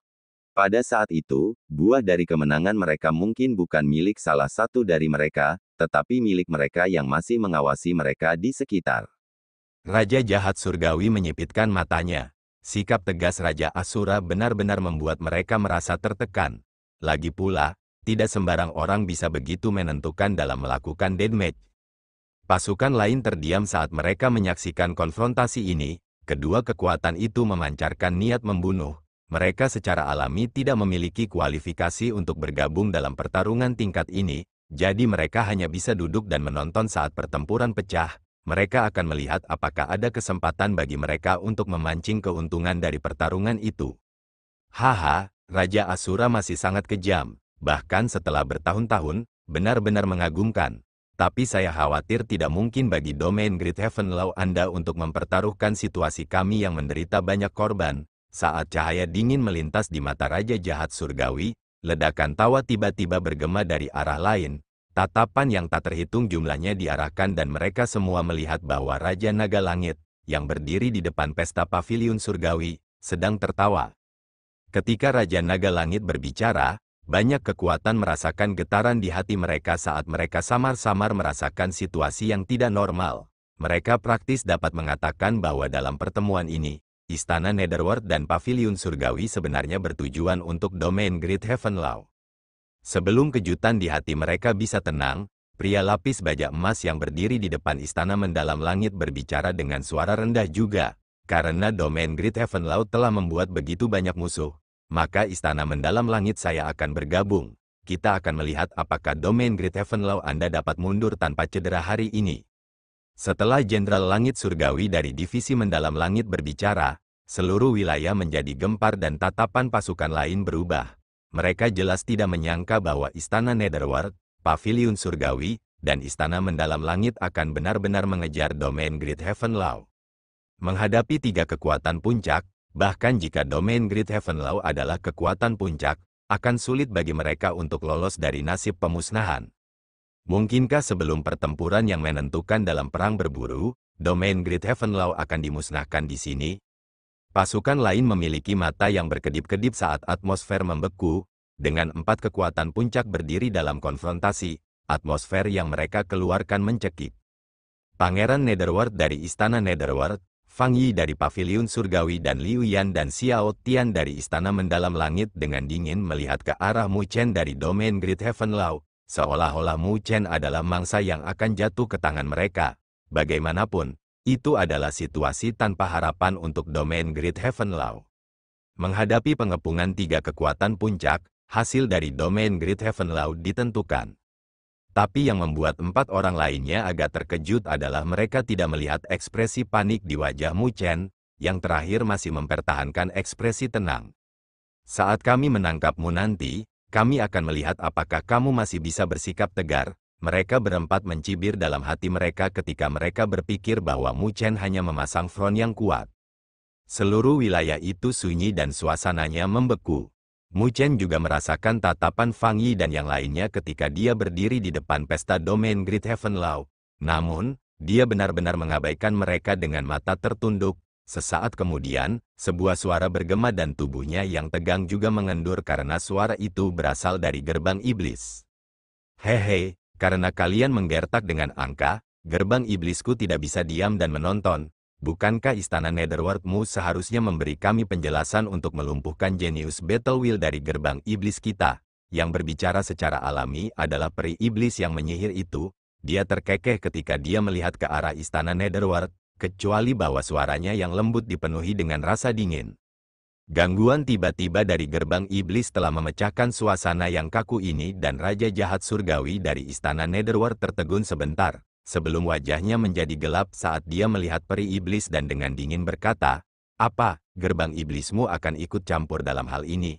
Pada saat itu, buah dari kemenangan mereka mungkin bukan milik salah satu dari mereka, tetapi milik mereka yang masih mengawasi mereka di sekitar. Raja Jahat Surgawi menyipitkan matanya. Sikap tegas Raja Asura benar-benar membuat mereka merasa tertekan. Lagi pula, tidak sembarang orang bisa begitu menentukan dalam melakukan deathmatch. Pasukan lain terdiam saat mereka menyaksikan konfrontasi ini. Kedua kekuatan itu memancarkan niat membunuh. Mereka secara alami tidak memiliki kualifikasi untuk bergabung dalam pertarungan tingkat ini, jadi mereka hanya bisa duduk dan menonton saat pertempuran pecah. Mereka akan melihat apakah ada kesempatan bagi mereka untuk memancing keuntungan dari pertarungan itu. Haha, Raja Asura masih sangat kejam, bahkan setelah bertahun-tahun, benar-benar mengagumkan. Tapi saya khawatir tidak mungkin bagi domain Great Heaven Law Anda untuk mempertaruhkan situasi kami yang menderita banyak korban. Saat cahaya dingin melintas di mata Raja Jahat Surgawi, ledakan tawa tiba-tiba bergema dari arah lain. Tatapan yang tak terhitung jumlahnya diarahkan dan mereka semua melihat bahwa Raja Naga Langit, yang berdiri di depan pesta paviliun surgawi, sedang tertawa. Ketika Raja Naga Langit berbicara, banyak kekuatan merasakan getaran di hati mereka saat mereka samar-samar merasakan situasi yang tidak normal. Mereka praktis dapat mengatakan bahwa dalam pertemuan ini, Istana Netherworld dan Paviliun Surgawi sebenarnya bertujuan untuk domain Great Heaven Law. Sebelum kejutan di hati mereka bisa tenang, pria lapis baja emas yang berdiri di depan Istana Mendalam Langit berbicara dengan suara rendah juga. Karena domain Great Heaven Law telah membuat begitu banyak musuh, maka Istana Mendalam Langit saya akan bergabung. Kita akan melihat apakah domain Great Heaven Law Anda dapat mundur tanpa cedera hari ini. Setelah Jenderal Langit Surgawi dari Divisi Mendalam Langit berbicara, seluruh wilayah menjadi gempar dan tatapan pasukan lain berubah. Mereka jelas tidak menyangka bahwa Istana Netherworld, Paviliun Surgawi, dan Istana Mendalam Langit akan benar-benar mengejar domain Great Heaven Law. Menghadapi tiga kekuatan puncak, bahkan jika domain Great Heaven Law adalah kekuatan puncak, akan sulit bagi mereka untuk lolos dari nasib pemusnahan. Mungkinkah sebelum pertempuran yang menentukan dalam perang berburu, domain Great Heaven Law akan dimusnahkan di sini? Pasukan lain memiliki mata yang berkedip-kedip saat atmosfer membeku. Dengan 4 kekuatan puncak berdiri dalam konfrontasi, atmosfer yang mereka keluarkan mencekik. Pangeran Netherworld dari Istana Netherworld, Fang Yi dari Paviliun Surgawi dan Liu Yan dan Xiao Tian dari Istana Mendalam Langit dengan dingin melihat ke arah Mu Chen dari domain Great Heaven Law, seolah-olah Mu Chen adalah mangsa yang akan jatuh ke tangan mereka. Bagaimanapun, itu adalah situasi tanpa harapan untuk domain Great Heaven Law. Menghadapi pengepungan 3 kekuatan puncak, hasil dari domain Great Heaven Law ditentukan. Tapi yang membuat 4 orang lainnya agak terkejut adalah mereka tidak melihat ekspresi panik di wajah Mu Chen, yang terakhir masih mempertahankan ekspresi tenang. Saat kami menangkapmu nanti, kami akan melihat apakah kamu masih bisa bersikap tegar. Mereka berempat mencibir dalam hati mereka ketika mereka berpikir bahwa Mu Chen hanya memasang front yang kuat. Seluruh wilayah itu sunyi dan suasananya membeku. Mu Chen juga merasakan tatapan Fang Yi dan yang lainnya ketika dia berdiri di depan pesta domain Great Heaven Law. Namun, dia benar-benar mengabaikan mereka dengan mata tertunduk. Sesaat kemudian, sebuah suara bergema dan tubuhnya yang tegang juga mengendur karena suara itu berasal dari gerbang iblis. Hehe, karena kalian menggertak dengan angka, gerbang iblisku tidak bisa diam dan menonton. Bukankah Istana Netherworld-mu seharusnya memberi kami penjelasan untuk melumpuhkan jenius Battle Wheel dari gerbang iblis kita? Yang berbicara secara alami adalah peri iblis yang menyihir itu. Dia terkekeh ketika dia melihat ke arah Istana Netherworld, kecuali bahwa suaranya yang lembut dipenuhi dengan rasa dingin. Gangguan tiba-tiba dari gerbang iblis telah memecahkan suasana yang kaku ini dan Raja Jahat Surgawi dari Istana Netherworld tertegun sebentar. Sebelum wajahnya menjadi gelap saat dia melihat peri iblis dan dengan dingin berkata, "Apa, gerbang iblismu akan ikut campur dalam hal ini?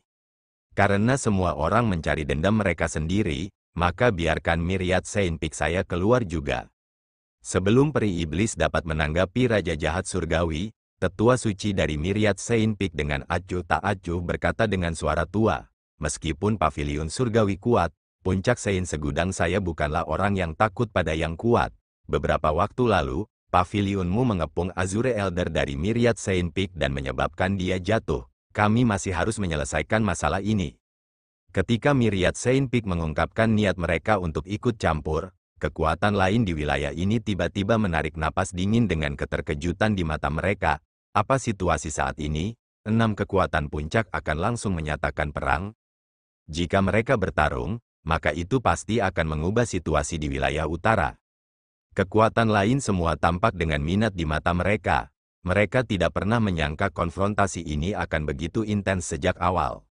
Karena semua orang mencari dendam mereka sendiri, maka biarkan Myriad Saint Peak saya keluar juga." Sebelum peri iblis dapat menanggapi Raja Jahat Surgawi, tetua suci dari Myriad Saint Peak dengan acuh tak acuh berkata dengan suara tua, "Meskipun paviliun surgawi kuat, puncak Saint segudang saya bukanlah orang yang takut pada yang kuat. Beberapa waktu lalu, pavilionmu mengepung Azure Elder dari Myriad Saint Peak dan menyebabkan dia jatuh. Kami masih harus menyelesaikan masalah ini." Ketika Myriad Saint Peak mengungkapkan niat mereka untuk ikut campur, kekuatan lain di wilayah ini tiba-tiba menarik napas dingin dengan keterkejutan di mata mereka. Apa situasi saat ini? 6 kekuatan puncak akan langsung menyatakan perang? Jika mereka bertarung, maka itu pasti akan mengubah situasi di wilayah utara. Kekuatan lain semua tampak dengan minat di mata mereka. Mereka tidak pernah menyangka konfrontasi ini akan begitu intens sejak awal.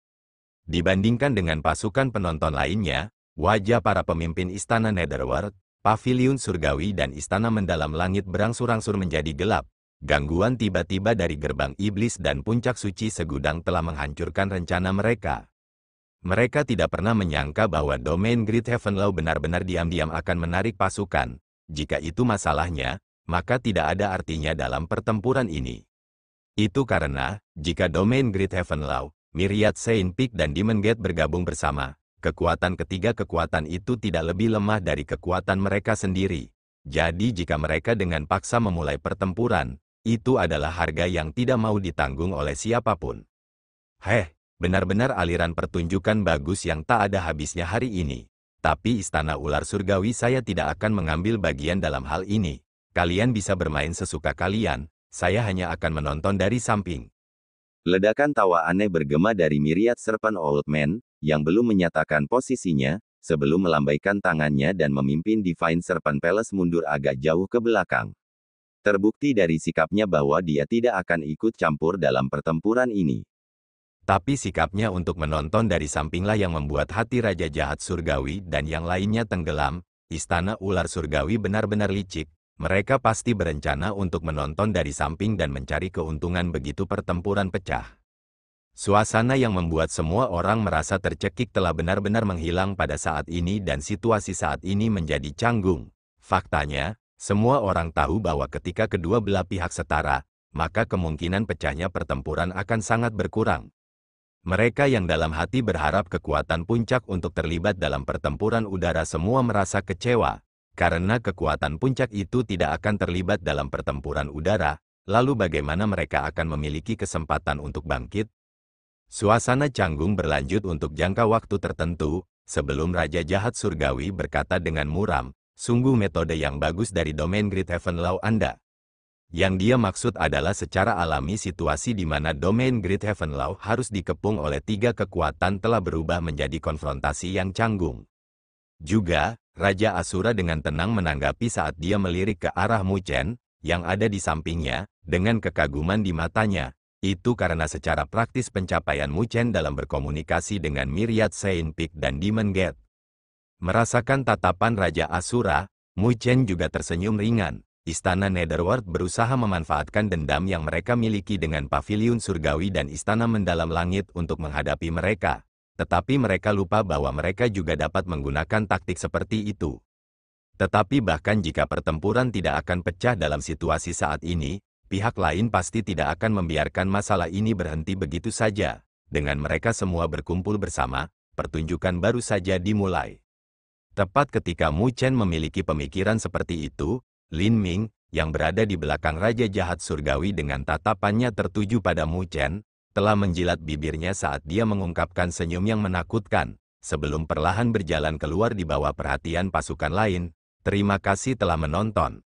Dibandingkan dengan pasukan penonton lainnya, wajah para pemimpin Istana Netherworld, Paviliun Surgawi dan Istana Mendalam Langit berangsur-angsur menjadi gelap. Gangguan tiba-tiba dari gerbang iblis dan puncak suci segudang telah menghancurkan rencana mereka. Mereka tidak pernah menyangka bahwa domain Great Heaven Law benar-benar diam-diam akan menarik pasukan. Jika itu masalahnya, maka tidak ada artinya dalam pertempuran ini. Itu karena, jika domain Great Heaven Law, Myriad Saint Peak dan Demon Gate bergabung bersama, kekuatan ketiga kekuatan itu tidak lebih lemah dari kekuatan mereka sendiri. Jadi jika mereka dengan paksa memulai pertempuran, itu adalah harga yang tidak mau ditanggung oleh siapapun. Benar-benar aliran pertunjukan bagus yang tak ada habisnya hari ini. Tapi Istana Ular Surgawi saya tidak akan mengambil bagian dalam hal ini. Kalian bisa bermain sesuka kalian, saya hanya akan menonton dari samping. Ledakan tawa aneh bergema dari Myriad Serpent Old Man, yang belum menyatakan posisinya, sebelum melambaikan tangannya dan memimpin Divine Serpent Palace mundur agak jauh ke belakang. Terbukti dari sikapnya bahwa dia tidak akan ikut campur dalam pertempuran ini. Tapi sikapnya untuk menonton dari sampinglah yang membuat hati Raja Jahat Surgawi dan yang lainnya tenggelam. Istana Ular Surgawi benar-benar licik. Mereka pasti berencana untuk menonton dari samping dan mencari keuntungan begitu pertempuran pecah. Suasana yang membuat semua orang merasa tercekik telah benar-benar menghilang pada saat ini dan situasi saat ini menjadi canggung. Faktanya, semua orang tahu bahwa ketika kedua belah pihak setara, maka kemungkinan pecahnya pertempuran akan sangat berkurang. Mereka yang dalam hati berharap kekuatan puncak untuk terlibat dalam pertempuran udara semua merasa kecewa, karena kekuatan puncak itu tidak akan terlibat dalam pertempuran udara, lalu bagaimana mereka akan memiliki kesempatan untuk bangkit? Suasana canggung berlanjut untuk jangka waktu tertentu, sebelum Raja Jahat Surgawi berkata dengan muram, sungguh metode yang bagus dari domain Great Heaven Law Anda. Yang dia maksud adalah secara alami situasi di mana domain Great Heaven Law harus dikepung oleh tiga kekuatan telah berubah menjadi konfrontasi yang canggung. Juga, Raja Asura dengan tenang menanggapi saat dia melirik ke arah Mu Chen, yang ada di sampingnya, dengan kekaguman di matanya. Itu karena secara praktis pencapaian Mu Chen dalam berkomunikasi dengan Myriad Saint Peak dan Demon Gate. Merasakan tatapan Raja Asura, Mu Chen juga tersenyum ringan. Istana Netherworld berusaha memanfaatkan dendam yang mereka miliki dengan paviliun surgawi dan istana mendalam langit untuk menghadapi mereka. Tetapi mereka lupa bahwa mereka juga dapat menggunakan taktik seperti itu. Tetapi bahkan jika pertempuran tidak akan pecah dalam situasi saat ini, pihak lain pasti tidak akan membiarkan masalah ini berhenti begitu saja. Dengan mereka semua berkumpul bersama, pertunjukan baru saja dimulai. Tepat ketika Mu Chen memiliki pemikiran seperti itu, Lin Ming, yang berada di belakang Raja Jahat Surgawi dengan tatapannya tertuju pada Mu Chen, telah menjilat bibirnya saat dia mengungkapkan senyum yang menakutkan, sebelum perlahan berjalan keluar di bawah perhatian pasukan lain. Terima kasih telah menonton.